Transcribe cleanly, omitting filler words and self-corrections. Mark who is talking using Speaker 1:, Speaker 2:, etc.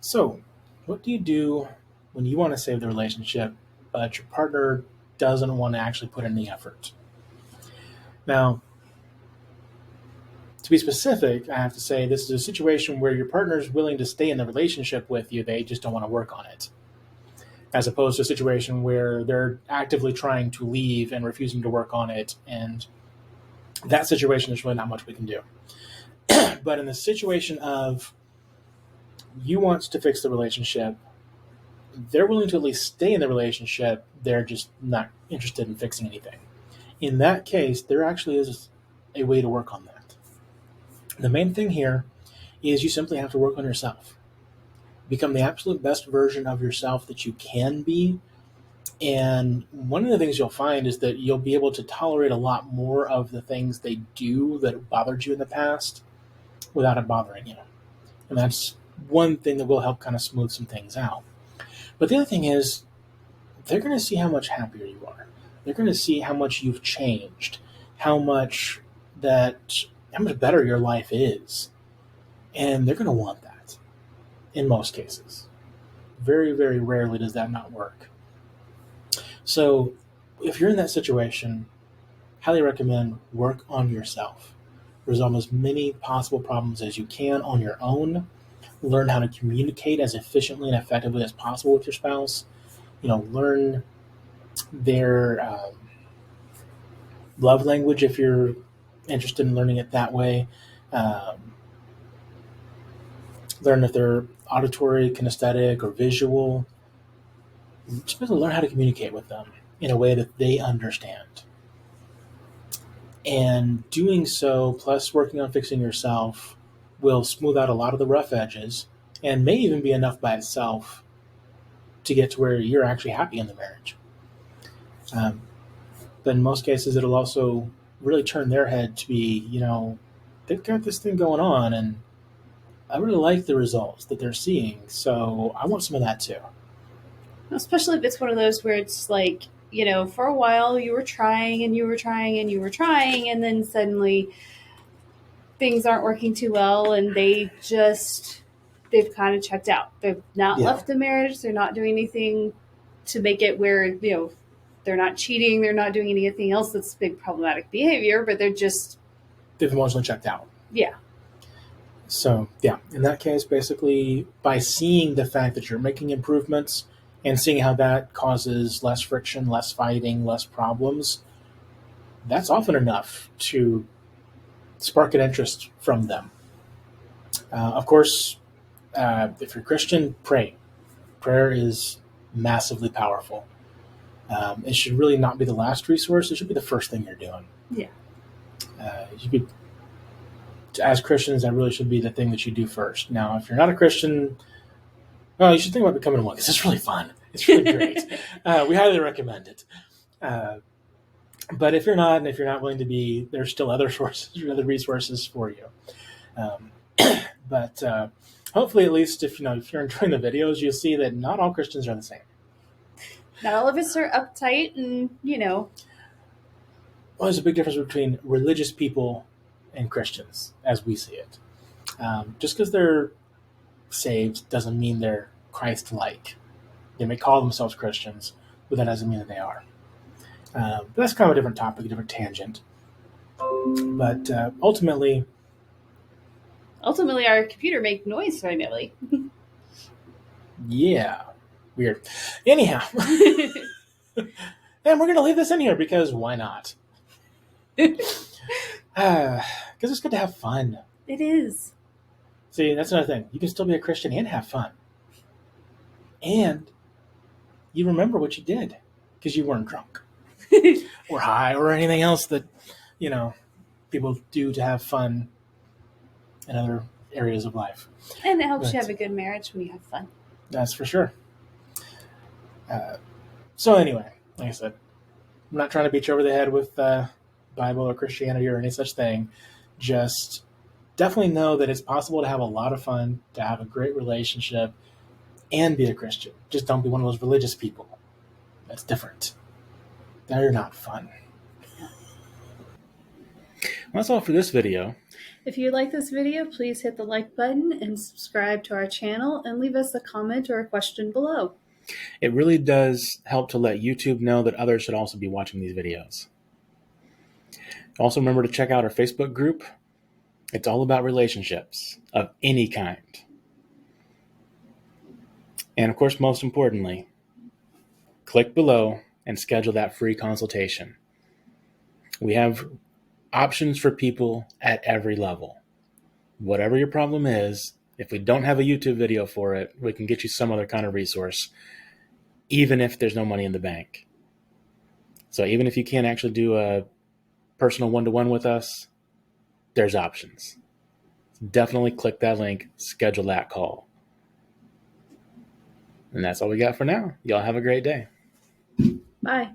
Speaker 1: So, what do you do when you want to save the relationship, but your partner doesn't want to actually put in the effort? Now, to be specific, I have to say this is a situation where your partner is willing to stay in the relationship with you, they just don't want to work on it. As opposed to a situation where they're actively trying to leave and refusing to work on it, and that situation there's really not much we can do. But in the situation of you want to fix the relationship, they're willing to at least stay in the relationship, they're just not interested in fixing anything. In that case, there actually is a way to work on that. The main thing here is you simply have to work on yourself. Become the absolute best version of yourself that you can be. And one of the things you'll find is that you'll be able to tolerate a lot more of the things they do that bothered you in the past without it bothering you. And that's one thing that will help kind of smooth some things out. But the other thing is, they're going to see how much happier you are. They're going to see how much you've changed, how much better your life is. And they're going to want that in most cases. Very, very rarely does that not work. So if you're in that situation, highly recommend work on yourself. Resolve as many possible problems as you can on your own. Learn how to communicate as efficiently and effectively as possible with your spouse. Learn their love language if you're interested in learning it that way. Learn if they're auditory, kinesthetic, or visual. Just learn how to communicate with them in a way that they understand. And doing so, plus working on fixing yourself, will smooth out a lot of the rough edges and may even be enough by itself to get to where you're actually happy in the marriage. But in most cases, it'll also really turn their head to be, they've got this thing going on and I really like the results that they're seeing. So I want some of that too.
Speaker 2: Especially if it's one of those where it's like, for a while you were trying and you were trying and you were trying, and then suddenly things aren't working too well and they've kind of checked out. They've not left the marriage. They're not doing anything to make it where, they're not cheating. They're not doing anything else that's big problematic behavior, but
Speaker 1: they've emotionally checked out.
Speaker 2: Yeah.
Speaker 1: So, in that case, basically, by seeing the fact that you're making improvements and seeing how that causes less friction, less fighting, less problems, that's often enough to spark an interest from them. Of course, if you're Christian, pray. Prayer is massively powerful. It should really not be the last resource. It should be the first thing you're doing.
Speaker 2: Yeah.
Speaker 1: As Christians, that really should be the thing that you do first. Now, if you're not a Christian, well, you should think about becoming one because it's really fun. It's really great. We highly recommend it. But if you're not, and if you're not willing to be, there's still other other resources for you. But hopefully, at least if you're enjoying the videos, you'll see that not all Christians are the same.
Speaker 2: Not all of us are uptight, and
Speaker 1: Well, there's a big difference between religious people and Christians, as we see it. Just because they're saved doesn't mean they're Christ-like. They may call themselves Christians, but that doesn't mean that they are. But that's kind of a different topic, a different tangent. But ultimately,
Speaker 2: our computer make noise finally.
Speaker 1: Yeah, weird. Anyhow, and we're going to leave this in here because why not? Because it's good to have fun.
Speaker 2: It is.
Speaker 1: See, that's another thing. You can still be a Christian and have fun. And you remember what you did because you weren't drunk or high or anything else that, people do to have fun in other areas of life.
Speaker 2: And it helps you have a good marriage when you have fun.
Speaker 1: That's for sure. So anyway, like I said, I'm not trying to beat you over the head with Bible or Christianity or any such thing. Just definitely know that it's possible to have a lot of fun, to have a great relationship, and be a Christian. Just don't be one of those religious people. That's different. They're not fun. Well, that's all for this video.
Speaker 2: If you like this video, please hit the like button and subscribe to our channel and leave us a comment or a question below.
Speaker 1: It really does help to let YouTube know that others should also be watching these videos. Also, remember to check out our Facebook group. It's all about relationships of any kind. And of course, most importantly, click below and schedule that free consultation. We have options for people at every level. Whatever your problem is, if we don't have a YouTube video for it, we can get you some other kind of resource, even if there's no money in the bank. So even if you can't actually do a personal one-to-one with us, there's options. Definitely click that link, schedule that call. And that's all we got for now. Y'all have a great day.
Speaker 2: Bye.